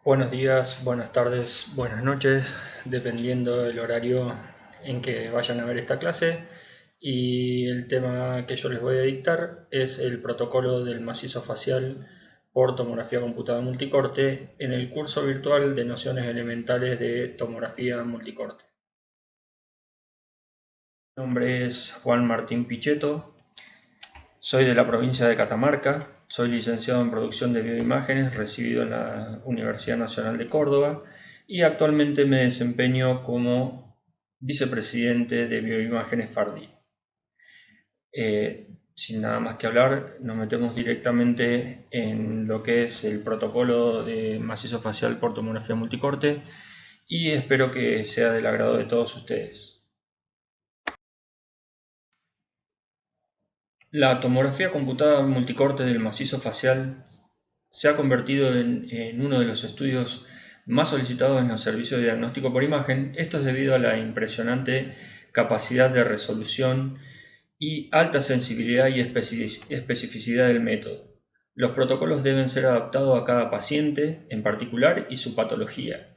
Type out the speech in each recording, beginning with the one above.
Buenos días, buenas tardes, buenas noches, dependiendo del horario en que vayan a ver esta clase. Y el tema que yo les voy a dictar es el protocolo del macizo facial por tomografía computada multicorte en el curso virtual de nociones elementales de tomografía multicorte. Mi nombre es Juan Martín Pichetto, soy de la provincia de Catamarca, soy licenciado en producción de bioimágenes, recibido en la Universidad Nacional de Córdoba y actualmente me desempeño como vicepresidente de Bioimágenes Fardi. Sin nada más que hablar, nos metemos directamente en lo que es el protocolo de macizo facial por tomografía multicorte y espero que sea del agrado de todos ustedes. La tomografía computada multicorte del macizo facial se ha convertido en uno de los estudios más solicitados en los servicios de diagnóstico por imagen. Esto es debido a la impresionante capacidad de resolución y alta sensibilidad y especificidad del método. Los protocolos deben ser adaptados a cada paciente en particular y su patología.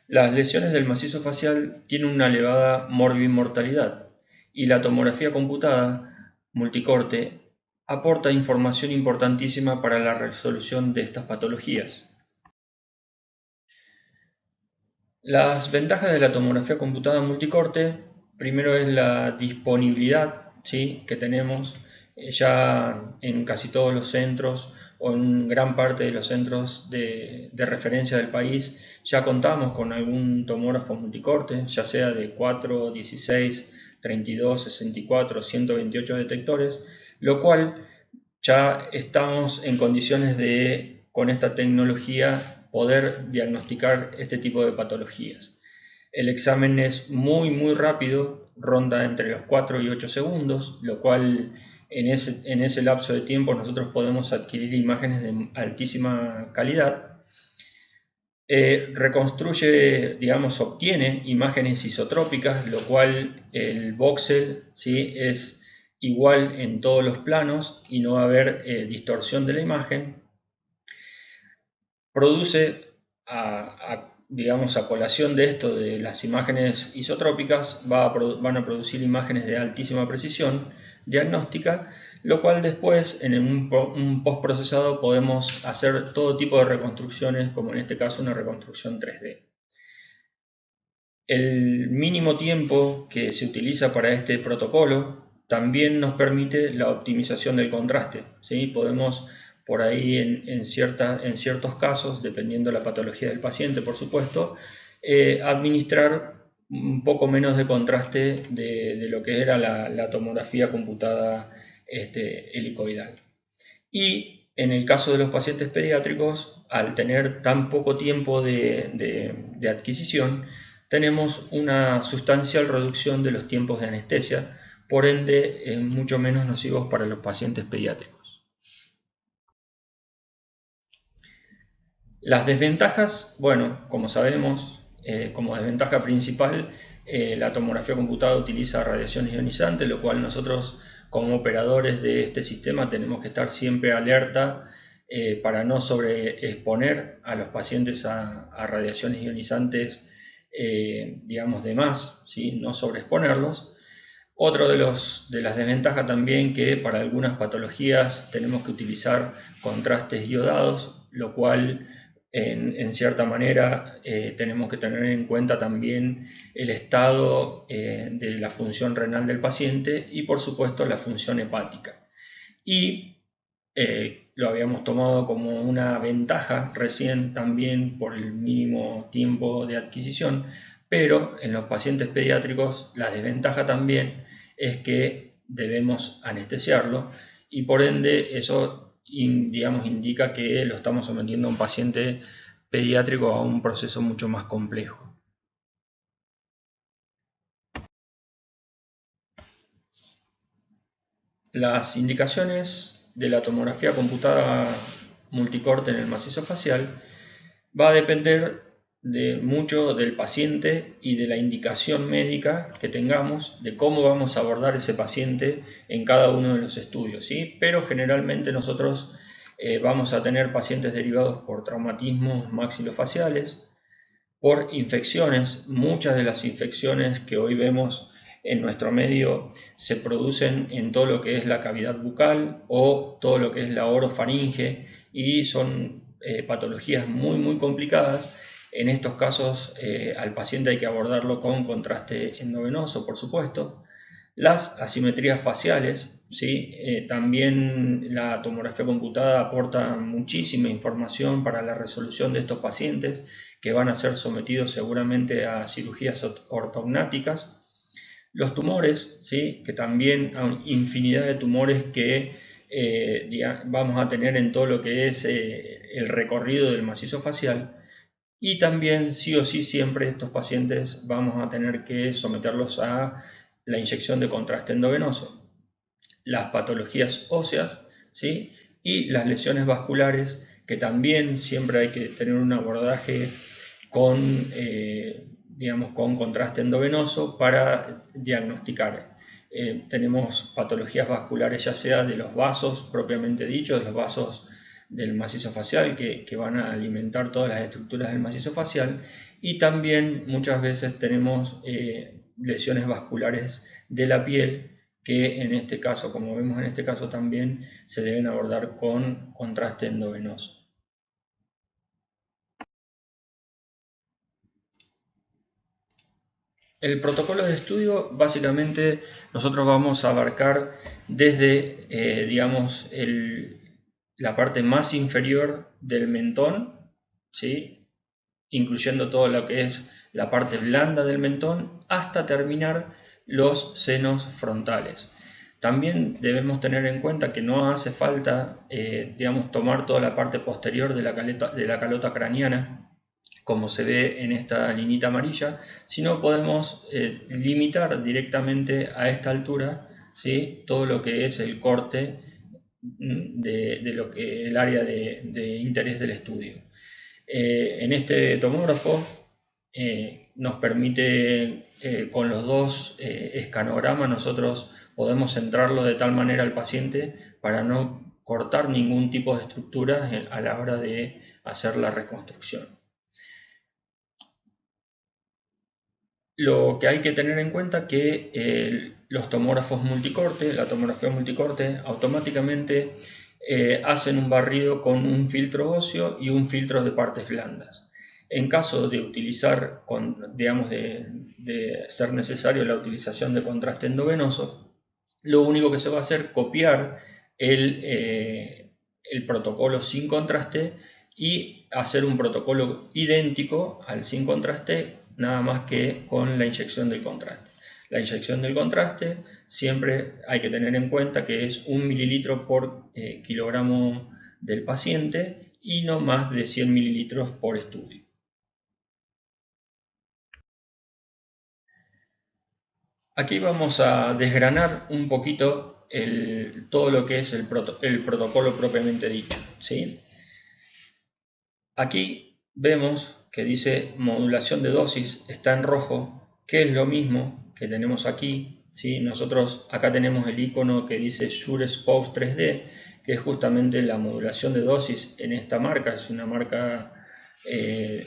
Las lesiones del macizo facial tienen una elevada morbimortalidad y la tomografía computada multicorte aporta información importantísima para la resolución de estas patologías. Las ventajas de la tomografía computada multicorte, primero es la disponibilidad, ¿sí?, que tenemos ya en casi todos los centros o en gran parte de los centros de referencia del país. Ya contamos con algún tomógrafo multicorte, ya sea de 4, 16, 32, 64, 128 detectores, lo cual ya estamos en condiciones de, con esta tecnología, poder diagnosticar este tipo de patologías. El examen es muy rápido, ronda entre los 4 y 8 segundos, lo cual en ese lapso de tiempo nosotros podemos adquirir imágenes de altísima calidad. Reconstruye, digamos, obtiene imágenes isotrópicas, lo cual el voxel, ¿sí?, es igual en todos los planos y no va a haber distorsión de la imagen. Produce, digamos, a colación de esto de las imágenes isotrópicas, van a producir imágenes de altísima precisión diagnóstica, lo cual después en un postprocesado podemos hacer todo tipo de reconstrucciones, como en este caso una reconstrucción 3D. El mínimo tiempo que se utiliza para este protocolo también nos permite la optimización del contraste, ¿sí? Podemos por ahí en ciertos casos, dependiendo de la patología del paciente, por supuesto, administrar un poco menos de contraste de lo que era la tomografía computada helicoidal. Y en el caso de los pacientes pediátricos, al tener tan poco tiempo de adquisición, tenemos una sustancial reducción de los tiempos de anestesia, por ende mucho menos nocivos para los pacientes pediátricos. Las desventajas, bueno, como sabemos, como desventaja principal, la tomografía computada utiliza radiaciones ionizantes, lo cual nosotros como operadores de este sistema tenemos que estar siempre alerta para no sobreexponer a los pacientes a radiaciones ionizantes, digamos, de más, ¿sí?, no sobreexponerlos. Otro de las desventajas también, que para algunas patologías tenemos que utilizar contrastes iodados, lo cual en cierta manera tenemos que tener en cuenta también el estado de la función renal del paciente y por supuesto la función hepática. Y lo habíamos tomado como una ventaja recién también por el mínimo tiempo de adquisición, pero en los pacientes pediátricos la desventaja también es que debemos anestesiarlo y por ende eso, digamos, indica que lo estamos sometiendo a un paciente pediátrico a un proceso mucho más complejo. Las indicaciones de la tomografía computada multicorte en el macizo facial va a depender mucho del paciente y de la indicación médica que tengamos, de cómo vamos a abordar ese paciente en cada uno de los estudios, ¿sí? Pero generalmente nosotros Vamos a tener pacientes derivados por traumatismos maxilofaciales, por infecciones. Muchas de las infecciones que hoy vemos en nuestro medio se producen en todo lo que es la cavidad bucal o todo lo que es la orofaringe y son patologías muy complicadas. En estos casos al paciente hay que abordarlo con contraste endovenoso, por supuesto. Las asimetrías faciales, ¿sí? También la tomografía computada aporta muchísima información para la resolución de estos pacientes que van a ser sometidos seguramente a cirugías ortognáticas. Los tumores, ¿sí? Que también hay infinidad de tumores que vamos a tener en todo lo que es el recorrido del macizo facial. Y también sí o sí siempre estos pacientes vamos a tener que someterlos a la inyección de contraste endovenoso. Las patologías óseas, ¿sí? Y las lesiones vasculares, que también siempre hay que tener un abordaje con, con contraste endovenoso para diagnosticar. Tenemos patologías vasculares ya sea de los vasos propiamente dichos, de los vasos del macizo facial que van a alimentar todas las estructuras del macizo facial, y también muchas veces tenemos lesiones vasculares de la piel que en este caso, como vemos en este caso, también se deben abordar con contraste endovenoso. El protocolo de estudio, básicamente, nosotros vamos a abarcar desde, la parte más inferior del mentón, ¿sí? Incluyendo todo lo que es la parte blanda del mentón, hasta terminar los senos frontales. También debemos tener en cuenta que no hace falta, tomar toda la parte posterior de la calota craneana, como se ve en esta linita amarilla, sino podemos limitar directamente a esta altura, ¿sí? Todo lo que es el corte de lo que el área de interés del estudio. En este tomógrafo nos permite, con los dos escanogramas, nosotros podemos centrarlo de tal manera al paciente para no cortar ningún tipo de estructura a la hora de hacer la reconstrucción. Lo que hay que tener en cuenta es que los tomógrafos multicorte, la tomografía multicorte, automáticamente hacen un barrido con un filtro óseo y un filtro de partes blandas. En caso de utilizar, de ser necesario la utilización de contraste endovenoso, lo único que se va a hacer es copiar el protocolo sin contraste y hacer un protocolo idéntico al sin contraste, nada más que con la inyección del contraste. La inyección del contraste siempre hay que tener en cuenta que es 1 mililitro por kilogramo del paciente y no más de 100 mililitros por estudio. Aquí vamos a desgranar un poquito todo lo que es el protocolo propiamente dicho, ¿sí? Aquí vemos que dice modulación de dosis, está en rojo, que es lo mismo que tenemos aquí, ¿sí? Nosotros acá tenemos el icono que dice SureExpose 3D, que es justamente la modulación de dosis en esta marca. Es una marca,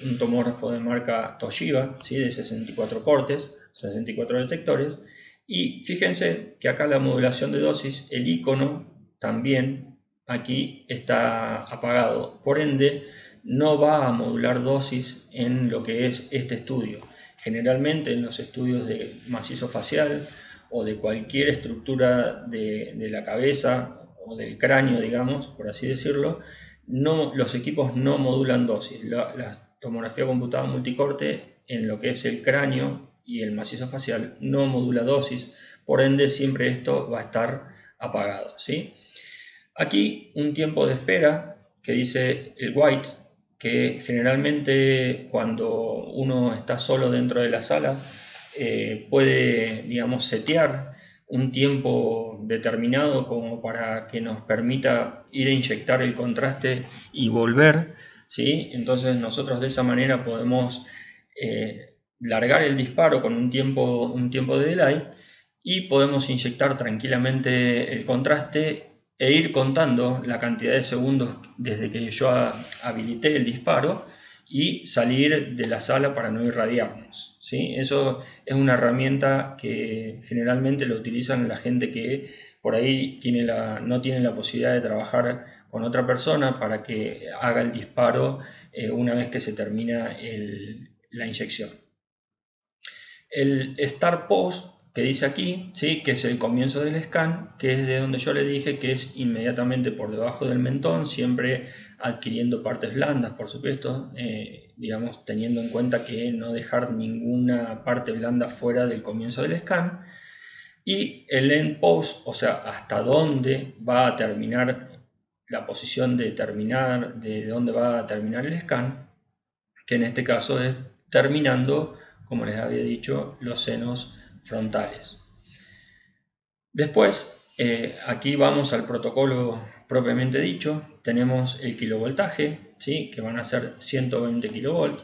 un tomógrafo de marca Toshiba, ¿sí? De 64 cortes, 64 detectores. Y fíjense que acá la modulación de dosis, el icono también aquí está apagado. Por ende, no va a modular dosis en lo que es este estudio. Generalmente en los estudios de macizo facial o de cualquier estructura de la cabeza o del cráneo, digamos, por así decirlo, los equipos no modulan dosis. La tomografía computada multicorte en lo que es el cráneo y el macizo facial no modula dosis, por ende siempre esto va a estar apagado, ¿sí? Aquí un tiempo de espera que dice el white, que generalmente cuando uno está solo dentro de la sala puede, setear un tiempo determinado como para que nos permita ir a inyectar el contraste y volver, ¿sí? Entonces nosotros de esa manera podemos largar el disparo con un tiempo de delay y podemos inyectar tranquilamente el contraste e ir contando la cantidad de segundos desde que yo habilité el disparo y salir de la sala para no irradiarnos, ¿sí? Eso es una herramienta que generalmente lo utilizan la gente que por ahí no tiene la posibilidad de trabajar con otra persona para que haga el disparo una vez que se termina la inyección. El Start Post que dice aquí, ¿sí? Que es el comienzo del scan, que es de donde yo le dije que es inmediatamente por debajo del mentón, siempre adquiriendo partes blandas, por supuesto, digamos, teniendo en cuenta que no dejar ninguna parte blanda fuera del comienzo del scan. Y el End Post, o sea, hasta dónde va a terminar la posición de dónde va a terminar el scan, que en este caso es terminando, como les había dicho, los senos frontales. Después, aquí vamos al protocolo propiamente dicho. Tenemos el kilovoltaje, ¿sí? Que van a ser 120 kilovolts.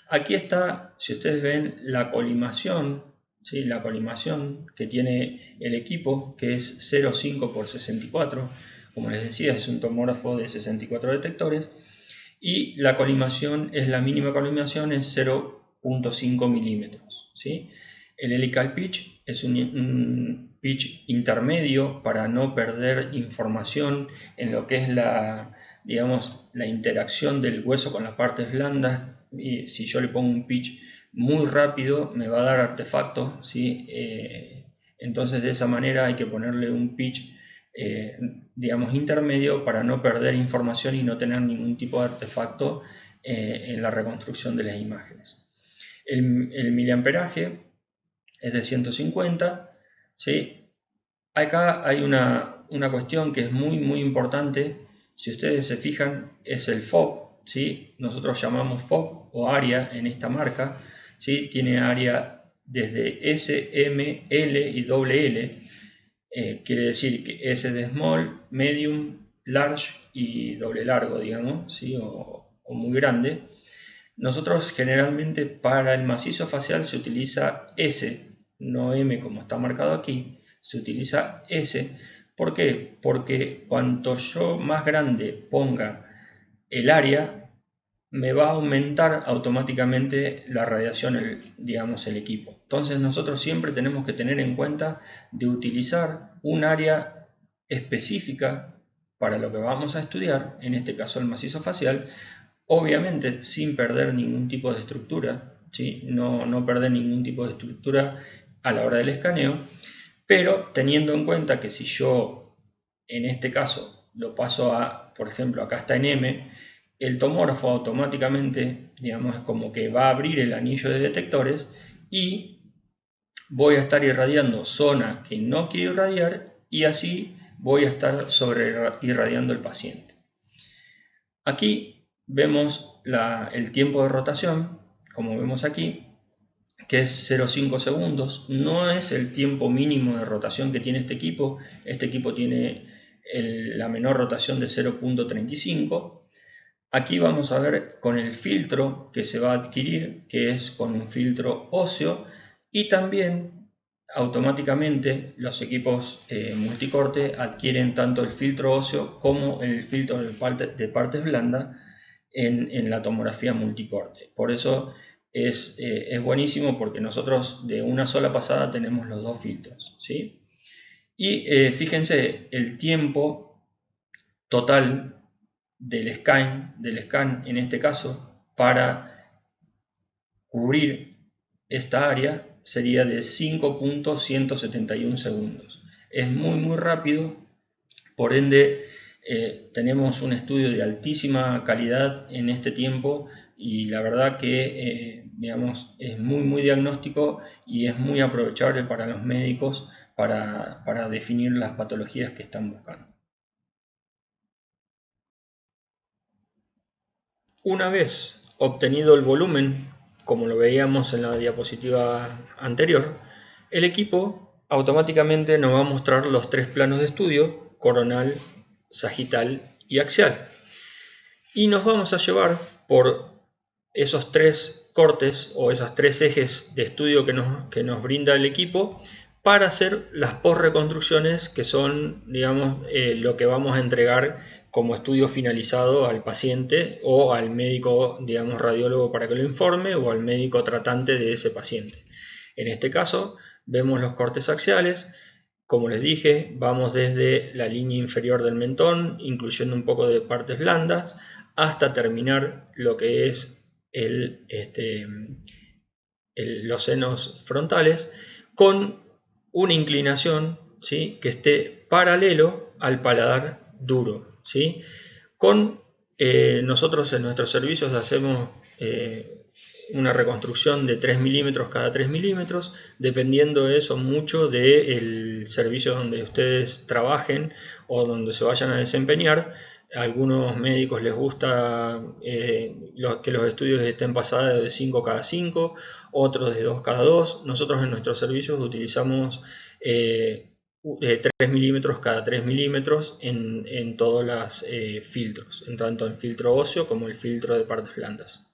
Aquí está, si ustedes ven, la colimación, ¿sí? La colimación que tiene el equipo, que es 0,5 por 64. Como les decía, es un tomógrafo de 64 detectores. Y la colimación es la mínima colimación, es 0,5 milímetros, ¿sí? El helical pitch es un pitch intermedio para no perder información en lo que es digamos, la interacción del hueso con las partes blandas. Y si yo le pongo un pitch muy rápido me va a dar artefacto, ¿sí? Entonces de esa manera hay que ponerle un pitch digamos intermedio para no perder información y no tener ningún tipo de artefacto en la reconstrucción de las imágenes. El miliamperaje es de 150, ¿sí? Acá hay una cuestión que es muy importante. Si ustedes se fijan, es el FOB, ¿sí? Nosotros llamamos FOB o área en esta marca, ¿sí? Tiene área desde S, M, L y L. Quiere decir que S de small, medium, large y doble largo, digamos, ¿sí? o muy grande. Nosotros generalmente para el macizo facial se utiliza S, no M como está marcado aquí, se utiliza S. ¿Por qué? Porque cuanto yo más grande ponga el área, me va a aumentar automáticamente la radiación, digamos, el equipo. Entonces nosotros siempre tenemos que tener en cuenta de utilizar un área específica para lo que vamos a estudiar, en este caso el macizo facial, obviamente sin perder ningún tipo de estructura, ¿sí? No perder ningún tipo de estructura a la hora del escaneo, pero teniendo en cuenta que si yo en este caso lo paso a, por ejemplo, acá está en M, el tomógrafo automáticamente, digamos, es como que va a abrir el anillo de detectores y voy a estar irradiando zona que no quiero irradiar y así voy a estar sobre irradiando el paciente. Aquí vemos el tiempo de rotación, como vemos aquí, que es 0,5 segundos. No es el tiempo mínimo de rotación que tiene este equipo. Este equipo tiene la menor rotación de 0,35. Aquí vamos a ver con el filtro que se va a adquirir, que es con un filtro óseo, y también automáticamente los equipos multicorte adquieren tanto el filtro óseo como el filtro de partes blandas en la tomografía multicorte. Por eso es buenísimo, porque nosotros de una sola pasada tenemos los dos filtros, ¿sí? Y fíjense el tiempo total del scan en este caso para cubrir esta área sería de 5.171 segundos. Es muy rápido, por ende tenemos un estudio de altísima calidad en este tiempo y la verdad que digamos, es muy diagnóstico y es muy aprovechable para los médicos para definir las patologías que están buscando. Una vez obtenido el volumen, como lo veíamos en la diapositiva anterior, el equipo automáticamente nos va a mostrar los tres planos de estudio: coronal, sagital y axial. Y nos vamos a llevar por esos tres cortes o esos tres ejes de estudio que nos brinda el equipo para hacer las post-reconstrucciones, que son, digamos, lo que vamos a entregar como estudio finalizado al paciente o al médico, digamos, radiólogo para que lo informe, o al médico tratante de ese paciente. En este caso, vemos los cortes axiales. Como les dije, vamos desde la línea inferior del mentón, incluyendo un poco de partes blandas, hasta terminar lo que es los senos frontales, con una inclinación, ¿sí?, que esté paralelo al paladar duro, ¿sí? Nosotros en nuestros servicios hacemos una reconstrucción de 3 milímetros cada 3 milímetros, dependiendo de eso mucho del servicio donde ustedes trabajen o donde se vayan a desempeñar. A algunos médicos les gusta que los estudios estén pasados de 5 cada 5, otros de 2 cada 2. Nosotros en nuestros servicios utilizamos 3 milímetros cada 3 milímetros en todos los filtros, tanto en filtro óseo como el filtro de partes blandas.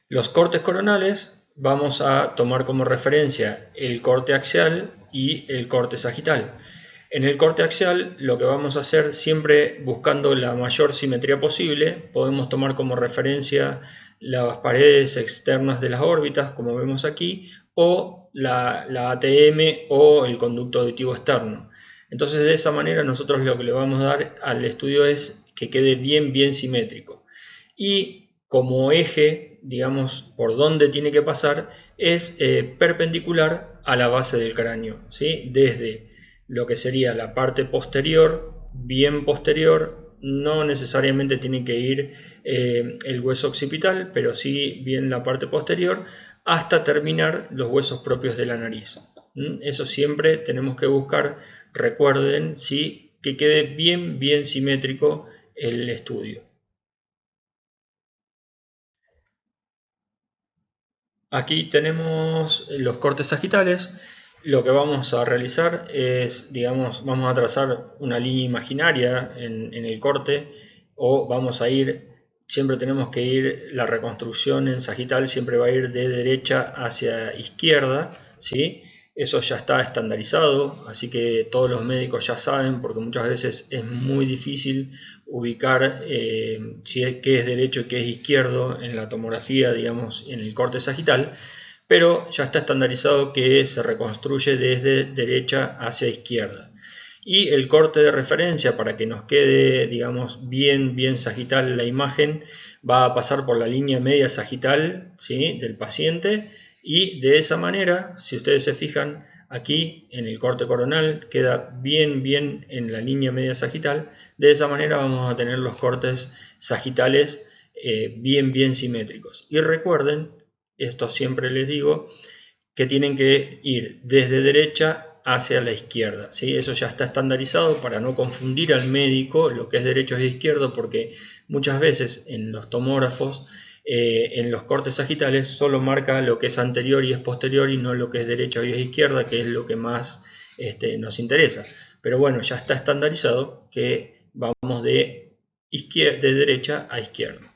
Los cortes coronales vamos a tomar como referencia el corte axial y el corte sagital. En el corte axial lo que vamos a hacer, siempre buscando la mayor simetría posible, podemos tomar como referencia las paredes externas de las órbitas, como vemos aquí, o la ATM o el conducto auditivo externo. Entonces, de esa manera nosotros lo que le vamos a dar al estudio es que quede bien simétrico. Y como eje, digamos, por donde tiene que pasar, es perpendicular a la base del cráneo, ¿sí? Desde lo que sería la parte posterior, bien posterior, no necesariamente tiene que ir el hueso occipital, pero sí bien la parte posterior, hasta terminar los huesos propios de la nariz. Eso siempre tenemos que buscar, recuerden, ¿sí?, que quede bien simétrico el estudio. Aquí tenemos los cortes sagitales. Lo que vamos a realizar es, digamos, vamos a trazar una línea imaginaria en el corte, o vamos a ir, siempre tenemos que ir, la reconstrucción en sagital siempre va a ir de derecha hacia izquierda, ¿sí? Eso ya está estandarizado, así que todos los médicos ya saben, porque muchas veces es muy difícil ubicar qué es derecho y qué es izquierdo en la tomografía, digamos, en el corte sagital, pero ya está estandarizado que se reconstruye desde derecha hacia izquierda. Y el corte de referencia, para que nos quede, digamos, bien sagital la imagen, va a pasar por la línea media sagital, ¿sí?, del paciente, y de esa manera, si ustedes se fijan, aquí en el corte coronal queda bien en la línea media sagital. De esa manera vamos a tener los cortes sagitales bien simétricos. Y recuerden, esto siempre les digo, que tienen que ir desde derecha hacia la izquierda, ¿sí? Eso ya está estandarizado para no confundir al médico lo que es derecho e izquierdo, porque muchas veces en los tomógrafos, en los cortes sagitales, solo marca lo que es anterior y es posterior, y no lo que es derecha y es izquierda, que es lo que más nos interesa. Pero bueno, ya está estandarizado que vamos de derecha a izquierda.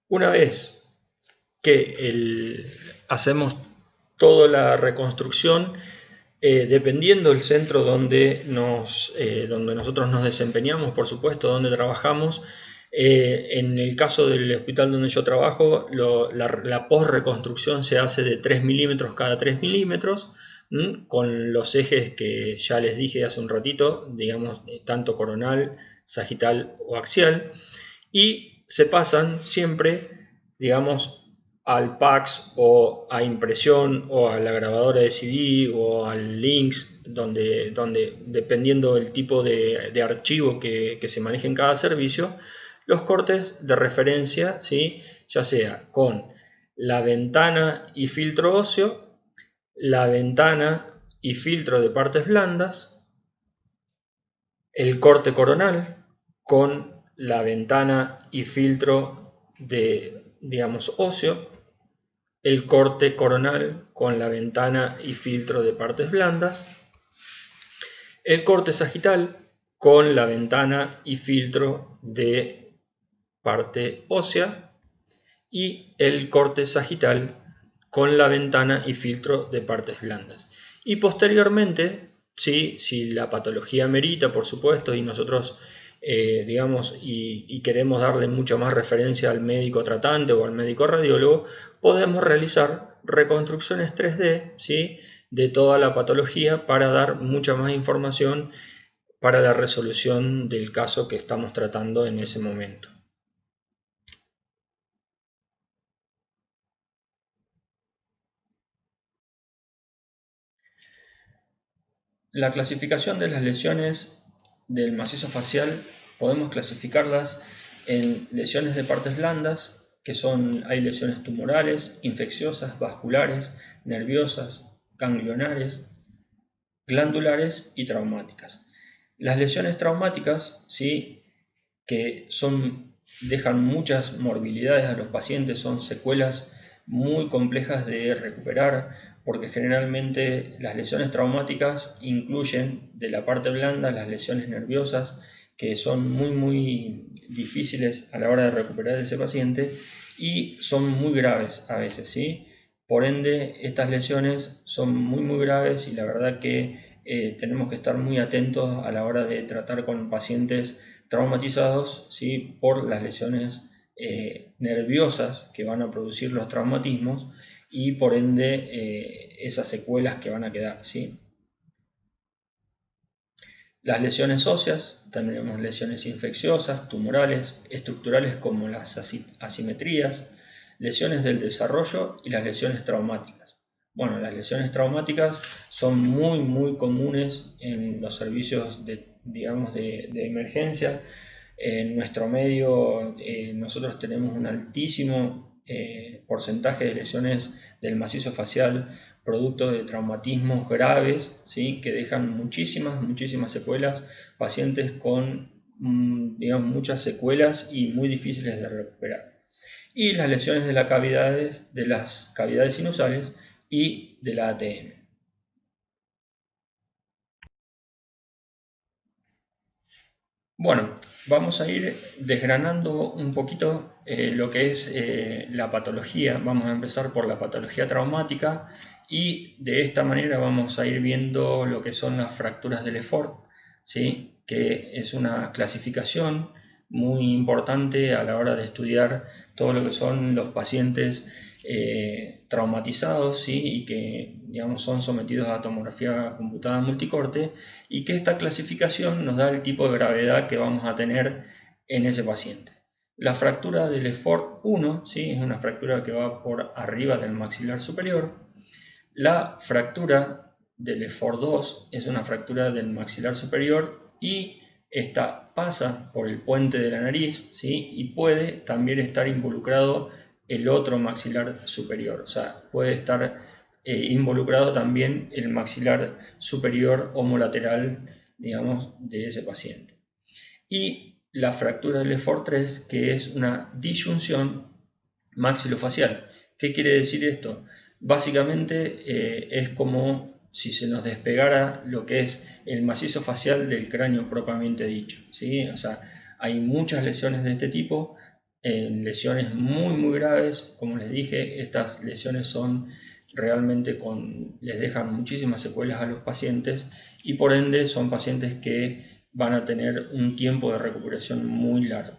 Una vez que hacemos toda la reconstrucción, dependiendo del centro donde nosotros nos desempeñamos, por supuesto, donde trabajamos. En el caso del hospital donde yo trabajo, la post-reconstrucción se hace de 3 milímetros cada 3 milímetros, con los ejes que ya les dije hace un ratito, digamos, tanto coronal, sagital o axial, y se pasan siempre, digamos, al PAX o a impresión o a la grabadora de CD o al Lynx, donde dependiendo del tipo de archivo que se maneje en cada servicio, los cortes de referencia, ¿sí?, ya sea con la ventana y filtro óseo, la ventana y filtro de partes blandas, el corte coronal con la ventana y filtro de, digamos, óseo, el corte coronal con la ventana y filtro de partes blandas, el corte sagital con la ventana y filtro de parte ósea, y el corte sagital con la ventana y filtro de partes blandas. Y posteriormente, ¿sí? Si la patología merita, por supuesto, y nosotros digamos, y queremos darle mucha más referencia al médico tratante o al médico radiólogo, podemos realizar reconstrucciones 3D, ¿sí? De toda la patología para dar mucha más información para la resolución del caso que estamos tratando en ese momento. La clasificación de las lesiones del macizo facial podemos clasificarlas en lesiones de partes blandas, que hay lesiones tumorales, infecciosas, vasculares, nerviosas, ganglionares, glandulares y traumáticas. Las lesiones traumáticas, sí, que dejan muchas morbilidades a los pacientes, son secuelas muy complejas de recuperar, porque generalmente las lesiones traumáticas incluyen de la parte blanda las lesiones nerviosas, que son muy difíciles a la hora de recuperar ese paciente y son muy graves a veces, ¿sí? Por ende, estas lesiones son muy graves y la verdad que tenemos que estar muy atentos a la hora de tratar con pacientes traumatizados, ¿sí? Por las lesiones nerviosas que van a producir los traumatismos y por ende esas secuelas que van a quedar, ¿sí? Las lesiones óseas, tenemos lesiones infecciosas, tumorales, estructurales como las asimetrías, lesiones del desarrollo y las lesiones traumáticas. Bueno, las lesiones traumáticas son muy comunes en los servicios digamos, de emergencia. En nuestro medio nosotros tenemos un altísimo porcentaje de lesiones del macizo facial producto de traumatismos graves, ¿sí? Que dejan muchísimas secuelas, pacientes con digamos, muchas secuelas y muy difíciles de recuperar. Y las lesiones de las cavidades sinusales y de la ATM. Bueno, vamos a ir desgranando un poquito lo que es la patología. Vamos a empezar por la patología traumática y de esta manera vamos a ir viendo lo que son las fracturas de Lefort, ¿sí? Que es una clasificación muy importante a la hora de estudiar todo lo que son los pacientes traumatizados, ¿sí? Y que digamos, son sometidos a tomografía computada multicorte y que esta clasificación nos da el tipo de gravedad que vamos a tener en ese paciente. La fractura del Lefort 1, ¿sí? Es una fractura que va por arriba del maxilar superior. La fractura del Lefort 2 es una fractura del maxilar superior y esta pasa por el puente de la nariz, ¿sí? Y puede también estar involucrado el otro maxilar superior, o sea, puede estar involucrado también el maxilar superior homolateral, digamos, de ese paciente. Y la fractura del Lefort 3, que es una disyunción maxilofacial. ¿Qué quiere decir esto? Básicamente es como si se nos despegara lo que es el macizo facial del cráneo propiamente dicho, ¿sí? O sea, hay muchas lesiones de este tipo, lesiones muy graves. Como les dije, estas lesiones son realmente les dejan muchísimas secuelas a los pacientes y por ende son pacientes que van a tener un tiempo de recuperación muy largo.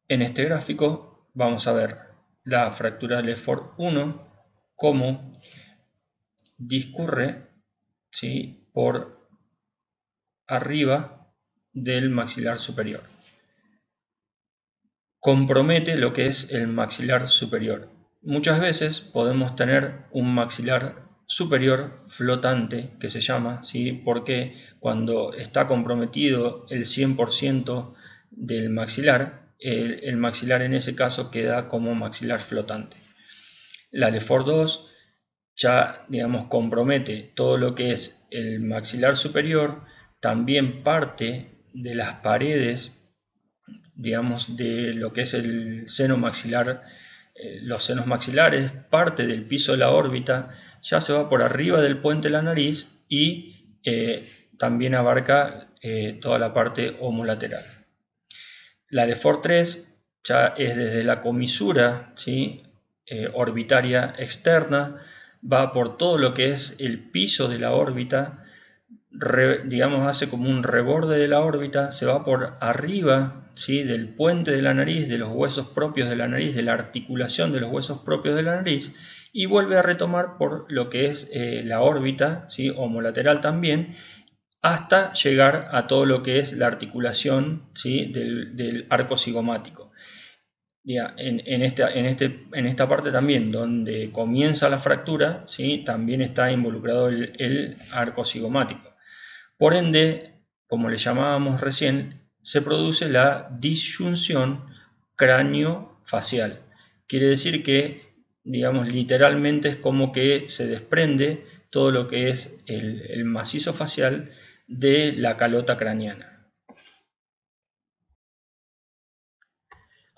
En este gráfico vamos a ver la fractura de Lefort 1, cómo discurre, ¿sí? Por arriba del maxilar superior. Compromete lo que es el maxilar superior. Muchas veces podemos tener un maxilar superior flotante, que se llama, ¿sí? Porque cuando está comprometido el 100% del maxilar, el maxilar en ese caso queda como maxilar flotante. La Lefort 2 ya, digamos, compromete todo lo que es el maxilar superior, también parte de las paredes, digamos, de lo que es el seno maxilar, los senos maxilares, parte del piso de la órbita, ya se va por arriba del puente de la nariz y también abarca toda la parte homolateral. La Lefort 3 ya es desde la comisura, ¿sí? Orbitaria externa, va por todo lo que es el piso de la órbita, digamos hace como un reborde de la órbita, se va por arriba, ¿sí? Del puente de la nariz, de los huesos propios de la nariz, de la articulación de los huesos propios de la nariz, y vuelve a retomar por lo que es la órbita, ¿sí? Homolateral también, hasta llegar a todo lo que es la articulación, ¿sí? del arco cigomático. Ya, en esta parte también, donde comienza la fractura, ¿sí? También está involucrado el arco cigomático. Por ende, como le llamábamos recién, se produce la disyunción cráneo-facial. Quiere decir que, digamos, literalmente es como que se desprende todo lo que es el macizo facial de la calota craneana.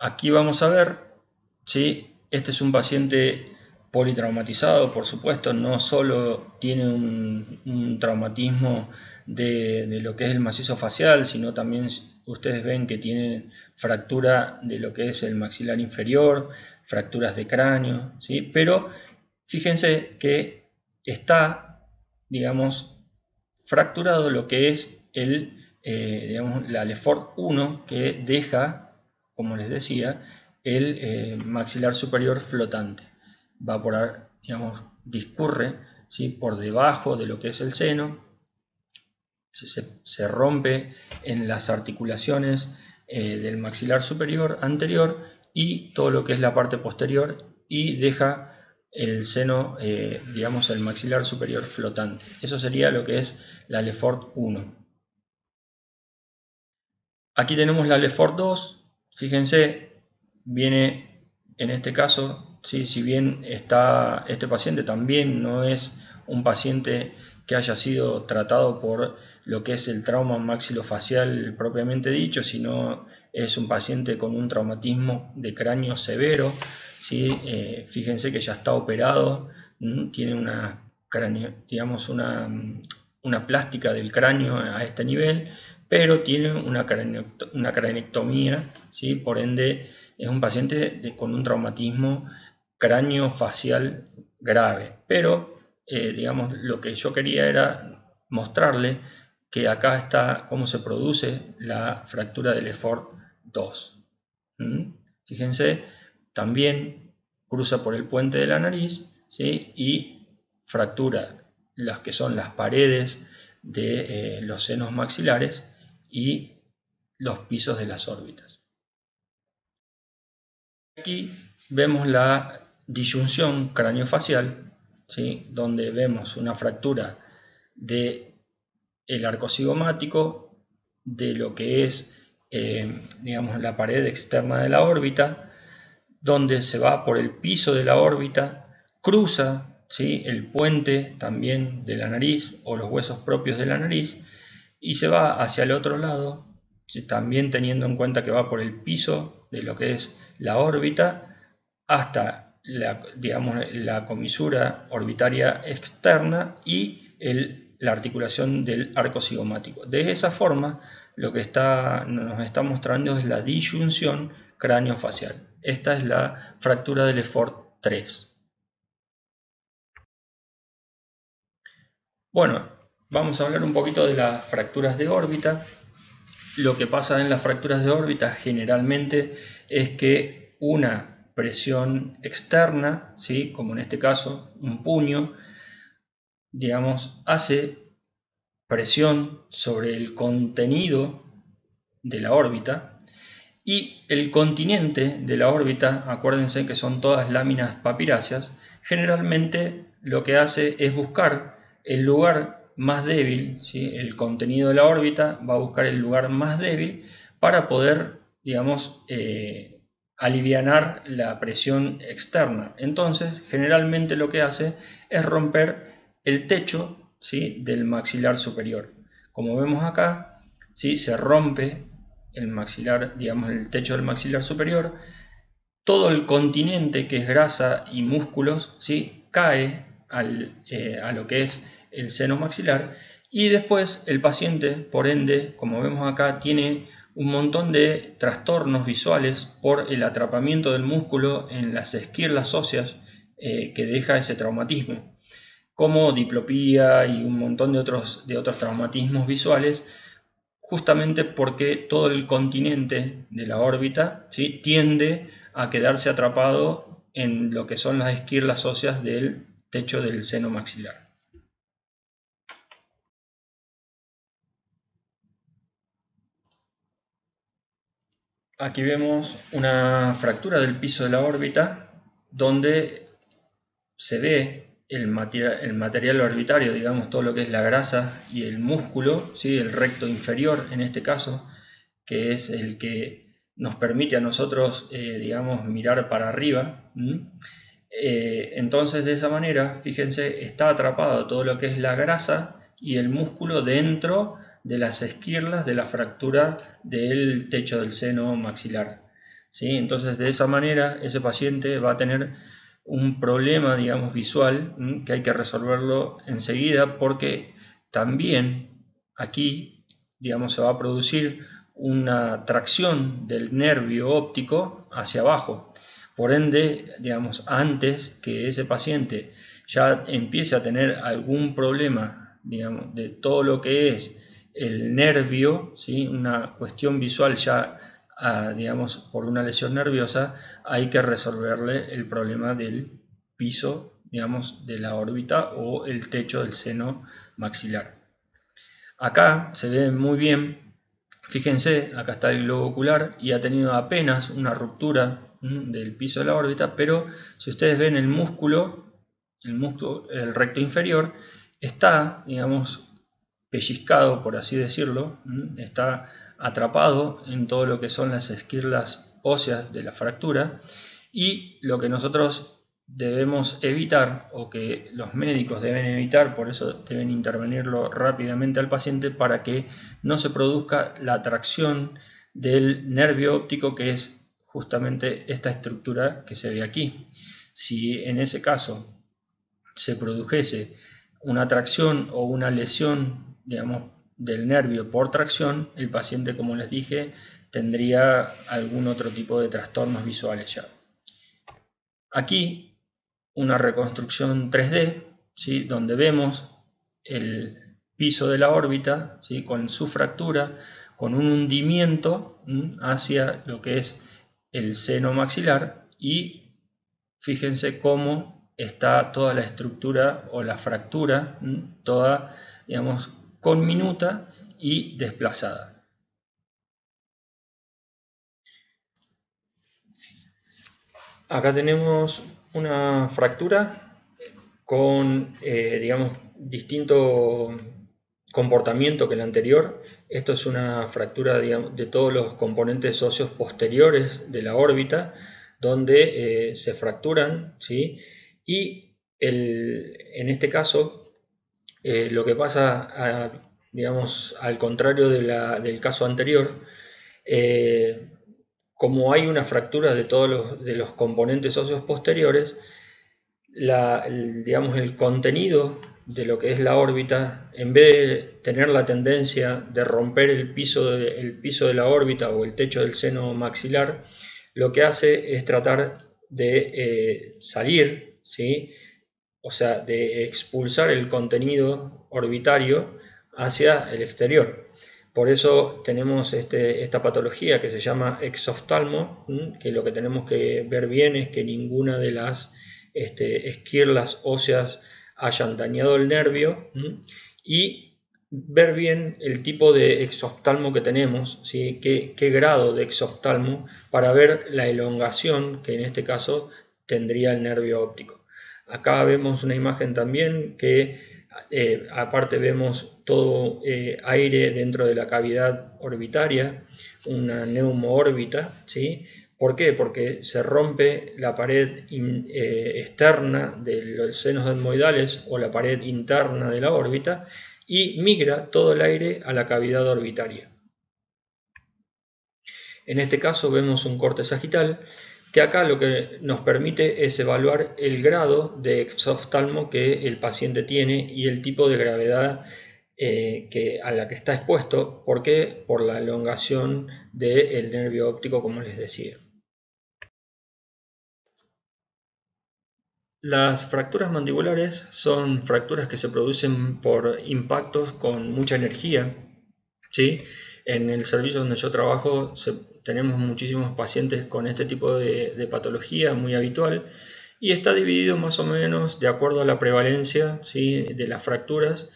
Aquí vamos a ver, ¿sí? Este es un paciente politraumatizado, por supuesto, no solo tiene un traumatismo de lo que es el macizo facial, sino también ustedes ven que tiene fractura de lo que es el maxilar inferior, fracturas de cráneo, ¿sí? Pero fíjense que está, digamos, fracturado lo que es digamos, la Lefort 1, que deja, como les decía, el maxilar superior flotante. Va por, digamos, discurre, ¿sí? Por debajo de lo que es el seno, se rompe en las articulaciones del maxilar superior anterior y todo lo que es la parte posterior, y deja el seno, digamos, el maxilar superior flotante. Eso sería lo que es la Lefort 1. Aquí tenemos la Lefort 2, fíjense, viene en este caso, ¿sí? Si bien está, este paciente también no es un paciente que haya sido tratado por lo que es el trauma maxilofacial propiamente dicho, sino es un paciente con un traumatismo de cráneo severo, ¿sí? Fíjense que ya está operado, tiene una, digamos, una plástica del cráneo a este nivel, pero tiene una craneectomía, ¿sí? Por ende es un paciente con un traumatismo craneofacial grave. Pero, digamos, lo que yo quería era mostrarle que acá está cómo se produce la fractura del Lefort 2. Fíjense, también cruza por el puente de la nariz, ¿sí? Y fractura las que son las paredes de los senos maxilares y los pisos de las órbitas. Aquí vemos la disyunción craneofacial, ¿sí? Donde vemos una fractura del arco cigomático, de lo que es digamos, la pared externa de la órbita, donde se va por el piso de la órbita, cruza, ¿sí? El puente también de la nariz o los huesos propios de la nariz, y se va hacia el otro lado, ¿sí? También teniendo en cuenta que va por el piso de lo que es la órbita hasta digamos, la comisura orbitaria externa y la articulación del arco cigomático. De esa forma, lo que nos está mostrando es la disyunción craneofacial. Esta es la fractura del Lefort 3. Bueno, vamos a hablar un poquito de las fracturas de órbita. Lo que pasa en las fracturas de órbita generalmente es que una presión externa, ¿sí? Como en este caso un puño, digamos, hace presión sobre el contenido de la órbita, y el continente de la órbita, acuérdense que son todas láminas papiráceas, generalmente lo que hace es buscar el lugar más débil, ¿sí? El contenido de la órbita va a buscar el lugar más débil para poder, digamos, alivianar la presión externa. Entonces, generalmente lo que hace es romper el techo, ¿sí? Del maxilar superior. Como vemos acá, ¿sí? Se rompe el maxilar, digamos, el techo del maxilar superior, todo el continente que es grasa y músculos, ¿sí? Cae a lo que es el seno maxilar, Y después el paciente, por ende, como vemos acá, tiene un montón de trastornos visuales por el atrapamiento del músculo en las esquirlas óseas que deja ese traumatismo, como diplopía y un montón de otros traumatismos visuales, justamente porque todo el continente de la órbita, ¿sí?, tiende a quedarse atrapado en lo que son las esquirlas óseas del techo del seno maxilar. Aquí vemos una fractura del piso de la órbita donde se ve el material orbitario, digamos, todo lo que es la grasa y el músculo, ¿sí?, el recto inferior en este caso, que es el que nos permite a nosotros, digamos, mirar para arriba. Entonces, de esa manera, fíjense, está atrapado todo lo que es la grasa y el músculo dentro de las esquirlas de la fractura del techo del seno maxilar, ¿sí? Entonces, de esa manera, ese paciente va a tener un problema, digamos, visual, que hay que resolverlo enseguida, porque también aquí, digamos, se va a producir una tracción del nervio óptico hacia abajo. Por ende, digamos, antes que ese paciente ya empiece a tener algún problema, digamos, de todo lo que es el nervio, ¿sí?, una cuestión visual ya, digamos, por una lesión nerviosa, hay que resolverle el problema del piso, digamos, de la órbita o el techo del seno maxilar. Acá se ve muy bien, fíjense, acá está el globo ocular y ha tenido apenas una ruptura del piso de la órbita, pero si ustedes ven el músculo, el recto inferior, está, digamos, pellizcado, por así decirlo, está atrapado en todo lo que son las esquirlas óseas de la fractura, y lo que nosotros debemos evitar, o que los médicos deben evitar, por eso deben intervenirlo rápidamente al paciente para que no se produzca la tracción del nervio óptico, que es justamente esta estructura que se ve aquí. Si en ese caso se produjese una tracción o una lesión, digamos, del nervio por tracción, el paciente, como les dije, tendría algún otro tipo de trastornos visuales ya. Aquí una reconstrucción 3D, ¿sí?, donde vemos el piso de la órbita, ¿sí?, con su fractura, con un hundimiento hacia lo que es el seno maxilar, y fíjense cómo está toda la estructura o la fractura, toda, digamos, conminuta y desplazada. Acá tenemos una fractura con, digamos, distinto comportamiento que la anterior. Esto es una fractura, digamos, de todos los componentes óseos posteriores de la órbita, donde se fracturan, ¿sí? Y en este caso, lo que pasa, digamos, al contrario del caso anterior, como hay una fractura de todos los componentes óseos posteriores, digamos, el contenido de lo que es la órbita, en vez de tener la tendencia de romper el piso de la órbita o el techo del seno maxilar, lo que hace es tratar de salir, ¿sí?, o sea, de expulsar el contenido orbitario hacia el exterior. Por eso tenemos esta patología que se llama exoftalmo, que lo que tenemos que ver bien es que ninguna de las esquirlas óseas hayan dañado el nervio, y ver bien el tipo de exoftalmo que tenemos, ¿sí?, qué grado de exoftalmo, para ver la elongación que en este caso tendría el nervio óptico. Acá vemos una imagen también que aparte vemos todo aire dentro de la cavidad orbitaria, una neumoórbita, ¿sí? ¿Por qué? Porque se rompe la pared externa de los senos etmoidales o la pared interna de la órbita y migra todo el aire a la cavidad orbitaria. En este caso vemos un corte sagital, que acá lo que nos permite es evaluar el grado de exoftalmo que el paciente tiene y el tipo de gravedad a la que está expuesto. ¿Por qué? Por la elongación del nervio óptico, como les decía. Las fracturas mandibulares son fracturas que se producen por impactos con mucha energía, ¿sí? En el servicio donde yo trabajo tenemos muchísimos pacientes con este tipo de patología muy habitual, y está dividido más o menos de acuerdo a la prevalencia, ¿sí?, de las fracturas.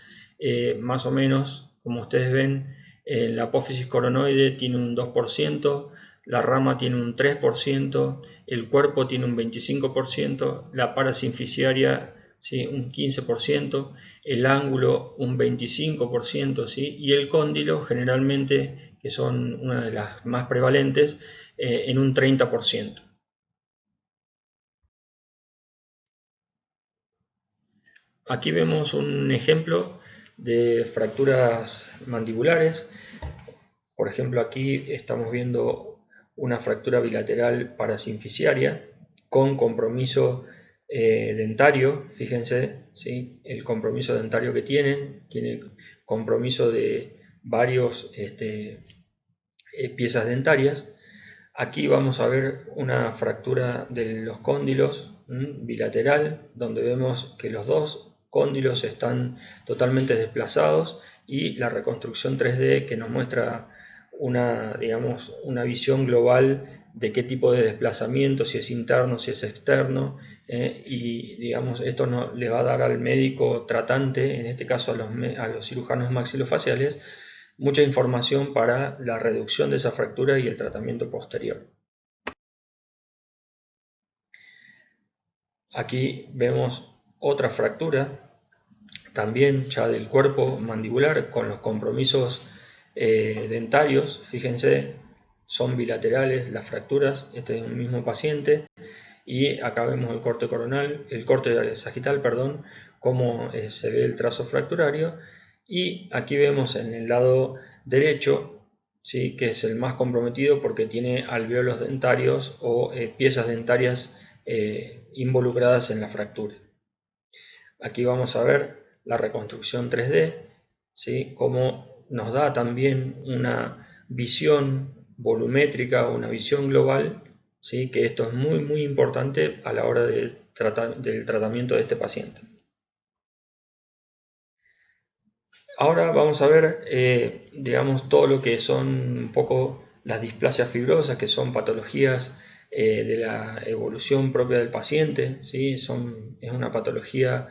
Más o menos, como ustedes ven, la apófisis coronoide tiene un 2%, la rama tiene un 3%, el cuerpo tiene un 25%, la parasinficiaria, ¿sí?, un 15%, el ángulo un 25%, ¿sí?, y el cóndilo generalmente, que son una de las más prevalentes, en un 30%. Aquí vemos un ejemplo de fracturas mandibulares. Por ejemplo, aquí estamos viendo una fractura bilateral parasinficiaria con compromiso dentario. Fíjense, ¿sí?, el compromiso dentario que tiene compromiso de varios piezas dentarias. Aquí vamos a ver una fractura de los cóndilos bilateral, donde vemos que los dos cóndilos están totalmente desplazados, y la reconstrucción 3D que nos muestra digamos, una visión global de qué tipo de desplazamiento, si es interno, si es externo, y digamos, esto le va a dar al médico tratante, en este caso a los cirujanos maxilofaciales, mucha información para la reducción de esa fractura y el tratamiento posterior. Aquí vemos otra fractura, también ya del cuerpo mandibular, con los compromisos dentarios. Fíjense, son bilaterales las fracturas. Este es un mismo paciente, y acá vemos el corte coronal, el corte sagital, perdón, cómo se ve el trazo fracturario. Y aquí vemos en el lado derecho, ¿sí?, que es el más comprometido porque tiene alvéolos dentarios o piezas dentarias involucradas en la fractura. Aquí vamos a ver la reconstrucción 3D, ¿sí?, cómo nos da también una visión volumétrica, una visión global, ¿sí?, que esto es muy importante a la hora del tratamiento de este paciente. Ahora vamos a ver, digamos, todo lo que son un poco las displasias fibrosas, que son patologías de la evolución propia del paciente, ¿sí? Es una patología,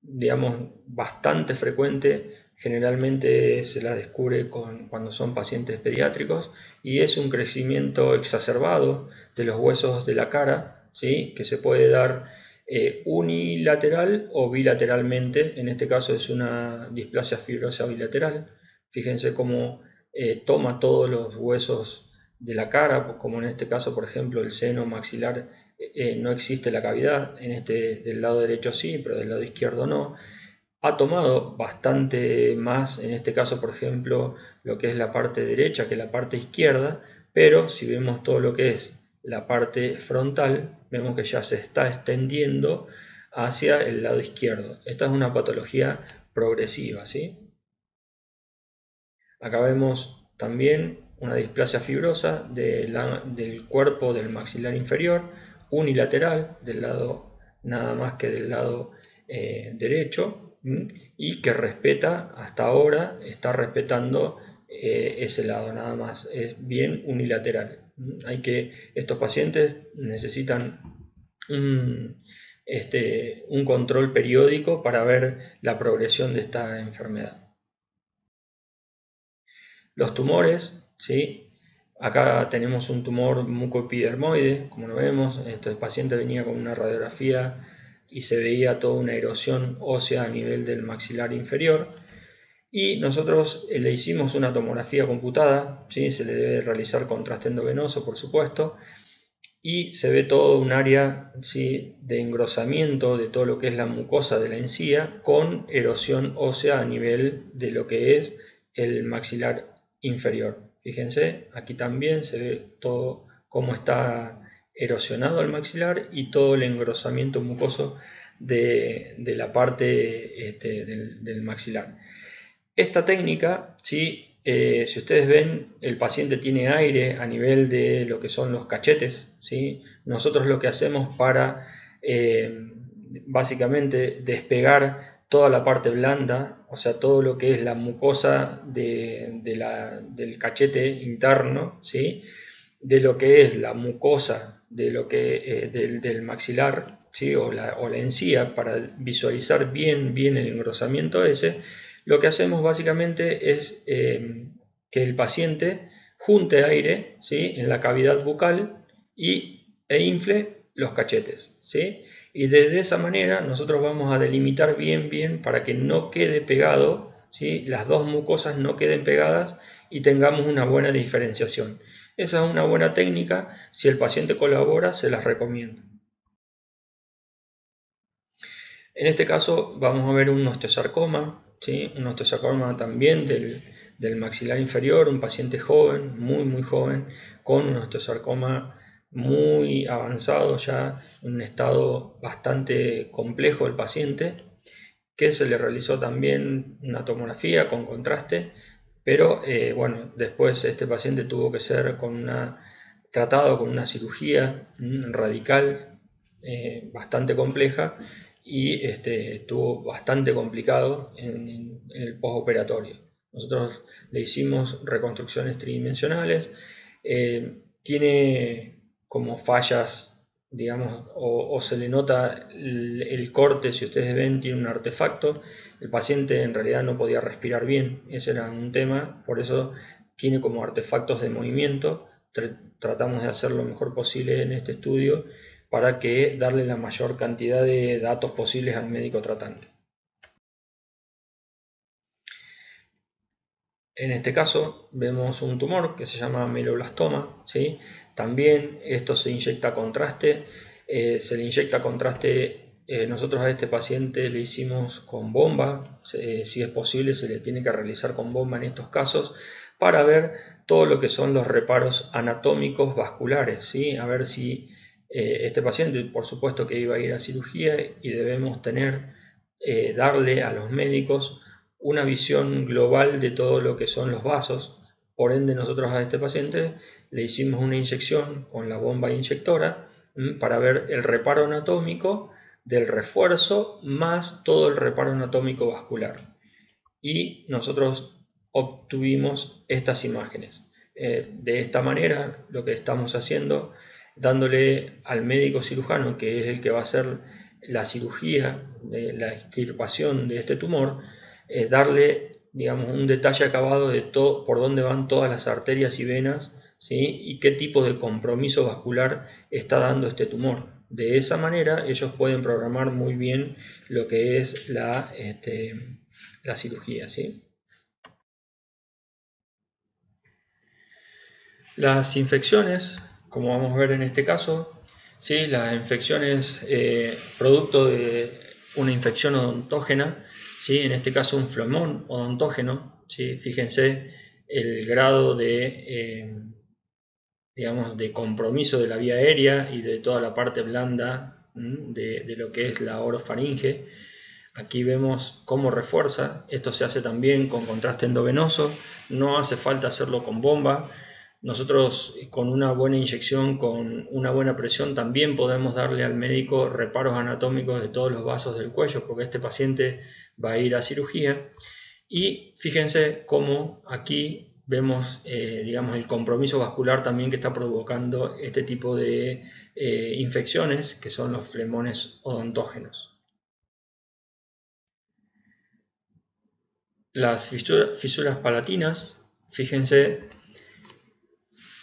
digamos, bastante frecuente. Generalmente se la descubre cuando son pacientes pediátricos, y es un crecimiento exacerbado de los huesos de la cara, ¿sí?, que se puede dar unilateral o bilateralmente. En este caso es una displasia fibrosa bilateral. Fíjense cómo toma todos los huesos de la cara, como en este caso, por ejemplo, el seno maxilar, no existe la cavidad, del lado derecho sí, pero del lado izquierdo no. Ha tomado bastante más, en este caso, por ejemplo, lo que es la parte derecha que la parte izquierda, pero si vemos todo lo que es la parte frontal, vemos que ya se está extendiendo hacia el lado izquierdo. Esta es una patología progresiva, ¿sí? Acá vemos también una displasia fibrosa del cuerpo del maxilar inferior, unilateral, del lado, nada más que del lado derecho, y que respeta, hasta ahora, está respetando ese lado, nada más, es bien unilateral. Estos pacientes necesitan un control periódico para ver la progresión de esta enfermedad. Los tumores, ¿sí? Acá tenemos un tumor mucoepidermoide, como lo vemos. El paciente venía con una radiografía y se veía toda una erosión ósea a nivel del maxilar inferior. Y nosotros le hicimos una tomografía computada, ¿sí? Se le debe realizar contraste endovenoso, por supuesto, y se ve todo un área, ¿sí?, de engrosamiento de todo lo que es la mucosa de la encía, con erosión ósea a nivel de lo que es el maxilar inferior. Fíjense, aquí también se ve todo cómo está erosionado el maxilar y todo el engrosamiento mucoso de la parte del maxilar. Esta técnica, ¿sí? Si ustedes ven, el paciente tiene aire a nivel de lo que son los cachetes, ¿sí? Nosotros lo que hacemos para básicamente despegar toda la parte blanda, o sea, todo lo que es la mucosa del cachete interno, ¿sí? De lo que es la mucosa de lo que, del maxilar, ¿sí? O la encía, para visualizar bien el engrosamiento ese. Lo que hacemos básicamente es que el paciente junte aire, ¿sí? En la cavidad bucal e infle los cachetes, ¿sí? Y de esa manera nosotros vamos a delimitar bien para que no quede pegado, ¿sí? Las dos mucosas no queden pegadas y tengamos una buena diferenciación. Esa es una buena técnica. Si el paciente colabora, se las recomiendo. En este caso vamos a ver un osteosarcoma, ¿sí? Un osteosarcoma también del maxilar inferior, un paciente joven, muy joven, con un osteosarcoma muy avanzado ya, en un estado bastante complejo del paciente, que se le realizó también una tomografía con contraste, pero bueno, después este paciente tuvo que ser tratado con una cirugía radical bastante compleja y estuvo bastante complicado en el postoperatorio. Nosotros le hicimos reconstrucciones tridimensionales, tiene como fallas, digamos, o se le nota el corte. Si ustedes ven, tiene un artefacto. El paciente en realidad no podía respirar bien, ese era un tema, por eso tiene como artefactos de movimiento. Tratamos de hacer lo mejor posible en este estudio para que darle la mayor cantidad de datos posibles al médico tratante. En este caso vemos un tumor que se llama mieloblastoma, ¿sí? También esto se inyecta contraste, se le inyecta contraste. Nosotros a este paciente le hicimos con bomba, si es posible se le tiene que realizar con bomba en estos casos para ver todo lo que son los reparos anatómicos vasculares, ¿sí? A ver si este paciente, por supuesto que iba a ir a cirugía y debemos darle a los médicos una visión global de todo lo que son los vasos. Por ende, nosotros a este paciente le hicimos una inyección con la bomba inyectora para ver el reparo anatómico del refuerzo más todo el reparo anatómico vascular. Y nosotros obtuvimos estas imágenes. De esta manera, lo que estamos haciendo, dándole al médico cirujano, que es el que va a hacer la cirugía de la extirpación de este tumor, darle, digamos, un detalle acabado de todo, por dónde van todas las arterias y venas, ¿sí? Y qué tipo de compromiso vascular está dando este tumor. De esa manera ellos pueden programar muy bien lo que es la cirugía, ¿sí? Las infecciones, como vamos a ver en este caso, ¿sí? Las infecciones producto de una infección odontógena, ¿sí? En este caso un flemón odontógeno, ¿sí? Fíjense el grado digamos, de compromiso de la vía aérea y de toda la parte blanda de lo que es la orofaringe. Aquí vemos cómo refuerza. Esto se hace también con contraste endovenoso, no hace falta hacerlo con bomba. Nosotros con una buena inyección, con una buena presión, también podemos darle al médico reparos anatómicos de todos los vasos del cuello, porque este paciente va a ir a cirugía. Y fíjense cómo aquí vemos digamos, el compromiso vascular también que está provocando este tipo de infecciones, que son los flemones odontógenos. Las fisuras palatinas, fíjense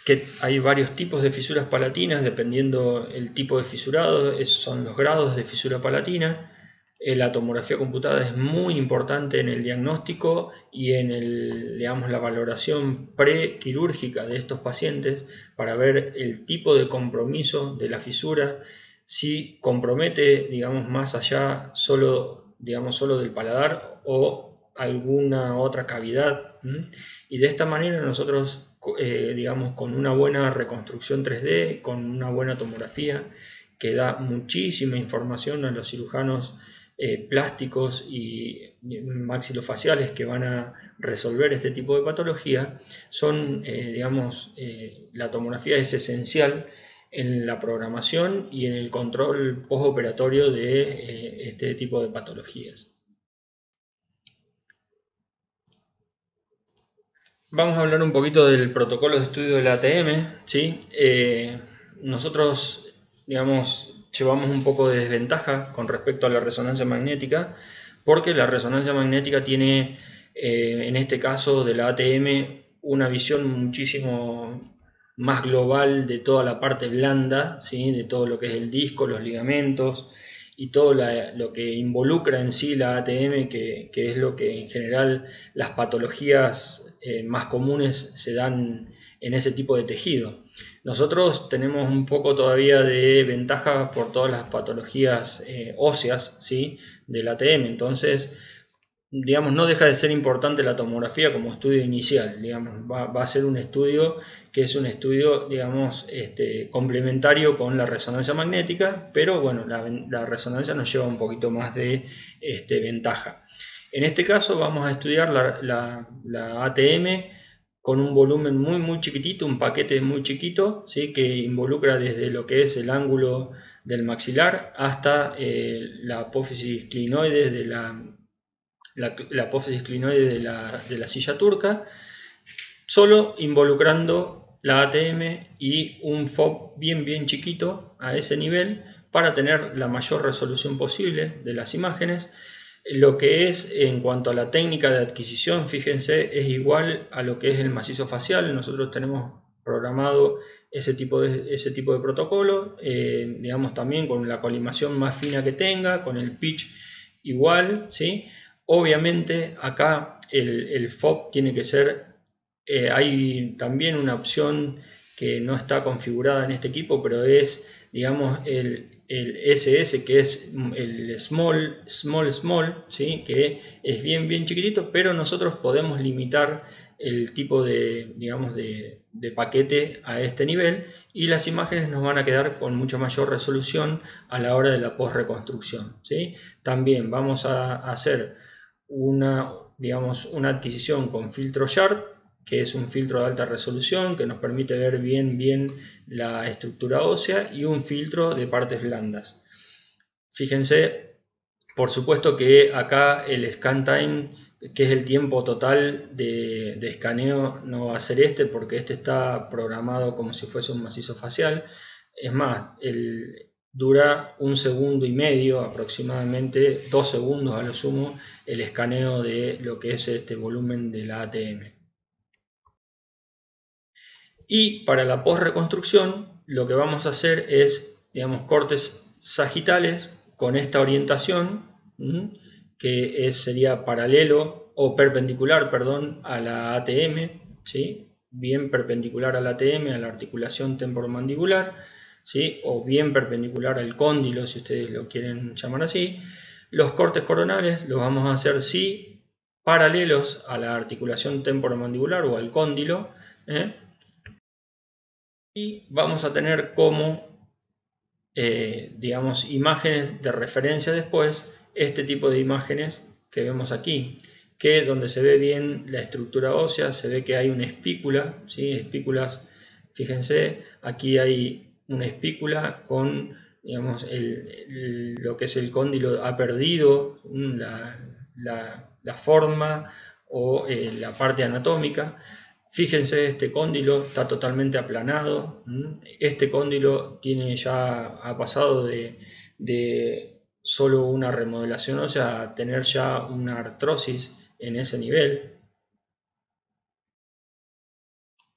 que hay varios tipos de fisuras palatinas dependiendo el tipo de fisurado, son los grados de fisura palatina. La tomografía computada es muy importante en el diagnóstico y en digamos, la valoración prequirúrgica de estos pacientes para ver el tipo de compromiso de la fisura, si compromete, digamos, más allá digamos, solo del paladar o alguna otra cavidad. Y de esta manera nosotros, digamos, con una buena reconstrucción 3D, con una buena tomografía que da muchísima información a los cirujanos plásticos y maxilofaciales que van a resolver este tipo de patología, son, digamos, la tomografía es esencial en la programación y en el control postoperatorio de este tipo de patologías. Vamos a hablar un poquito del protocolo de estudio del ATM, ¿sí? Nosotros, digamos, llevamos un poco de desventaja con respecto a la resonancia magnética, porque la resonancia magnética tiene, en este caso de la ATM, una visión muchísimo más global de toda la parte blanda, ¿sí? De todo lo que es el disco, los ligamentos y todo lo que involucra en sí la ATM, que es lo que en general las patologías más comunes se dan en ese tipo de tejido. Nosotros tenemos un poco todavía de ventaja por todas las patologías óseas, ¿sí? Del ATM, entonces digamos, no deja de ser importante la tomografía como estudio inicial, digamos, va a ser un estudio que es un estudio, digamos, complementario con la resonancia magnética, pero bueno, la resonancia nos lleva un poquito más de ventaja. En este caso vamos a estudiar la ATM con un volumen muy chiquitito, un paquete muy chiquito, ¿sí? Que involucra desde lo que es el ángulo del maxilar hasta la apófisis clinoide de la apófisis clinoide de la silla turca, solo involucrando la ATM y un FOB bien chiquito a ese nivel para tener la mayor resolución posible de las imágenes. Lo que es en cuanto a la técnica de adquisición, fíjense, es igual a lo que es el macizo facial. Nosotros tenemos programado ese tipo de protocolo, digamos también con la colimación más fina que tenga, con el pitch igual, ¿sí? Obviamente acá el FOB tiene que ser, hay también una opción que no está configurada en este equipo, pero es, digamos, el SS, que es el small, ¿sí? Que es bien chiquitito, pero nosotros podemos limitar el tipo de, digamos, de paquete a este nivel y las imágenes nos van a quedar con mucho mayor resolución a la hora de la post-reconstrucción, ¿sí? También vamos a hacer digamos, una adquisición con filtro Sharp, que es un filtro de alta resolución que nos permite ver bien la estructura ósea, y un filtro de partes blandas. Fíjense, por supuesto que acá el scan time, que es el tiempo total de escaneo, no va a ser porque este está programado como si fuese un macizo facial. Es más, dura 1,5 segundos, aproximadamente 2 segundos a lo sumo, el escaneo de lo que es este volumen de la ATM. Y para la post-reconstrucción, lo que vamos a hacer es, digamos, cortes sagitales con esta orientación, que sería paralelo o perpendicular, perdón, a la ATM, ¿sí? Bien perpendicular a la ATM, a la articulación temporomandibular, ¿sí? O bien perpendicular al cóndilo, si ustedes lo quieren llamar así. Los cortes coronales los vamos a hacer, sí, paralelos a la articulación temporomandibular o al cóndilo, y vamos a tener como, digamos, imágenes de referencia después, este tipo de imágenes que vemos aquí, que donde se ve bien la estructura ósea, se ve que hay una espícula, ¿sí? Espículas, fíjense, aquí hay una espícula con, digamos, lo que es el cóndilo ha perdido la forma o la parte anatómica. Fíjense, este cóndilo está totalmente aplanado. Este cóndilo ha pasado de solo una remodelación ósea a tener ya una artrosis en ese nivel.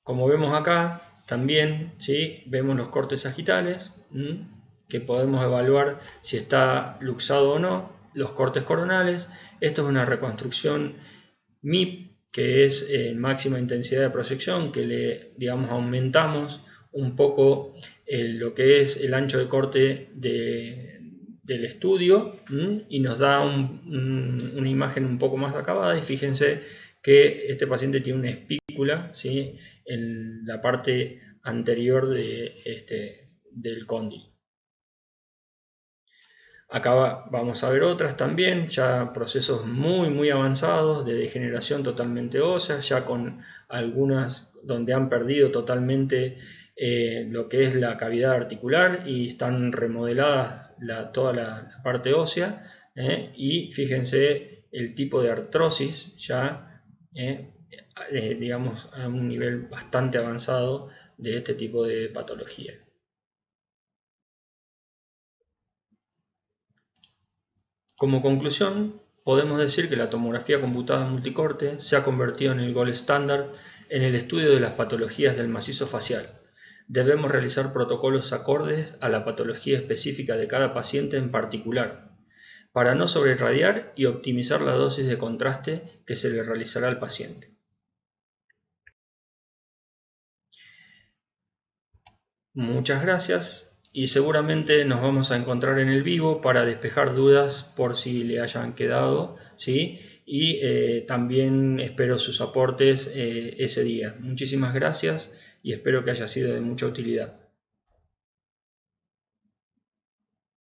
Como vemos acá, también, ¿sí? Vemos los cortes sagitales, que podemos evaluar si está luxado o no. Los cortes coronales, esto es una reconstrucción MIP, que es máxima intensidad de proyección, que digamos, aumentamos un poco lo que es el ancho de corte del estudio, y nos da una imagen un poco más acabada. Y fíjense que este paciente tiene una espícula, ¿sí? En la parte anterior del cóndilo. Acá vamos a ver otras también, ya procesos muy avanzados de degeneración totalmente ósea, ya con algunas donde han perdido totalmente lo que es la cavidad articular y están remodeladas toda la parte ósea. Y fíjense el tipo de artrosis ya, digamos, a un nivel bastante avanzado de este tipo de patología. Como conclusión, podemos decir que la tomografía computada multicorte se ha convertido en el gold estándar en el estudio de las patologías del macizo facial. Debemos realizar protocolos acordes a la patología específica de cada paciente en particular, para no sobreirradiar y optimizar la dosis de contraste que se le realizará al paciente. Muchas gracias y seguramente nos vamos a encontrar en el vivo para despejar dudas por si le hayan quedado, ¿sí? Y también espero sus aportes ese día. Muchísimas gracias y espero que haya sido de mucha utilidad.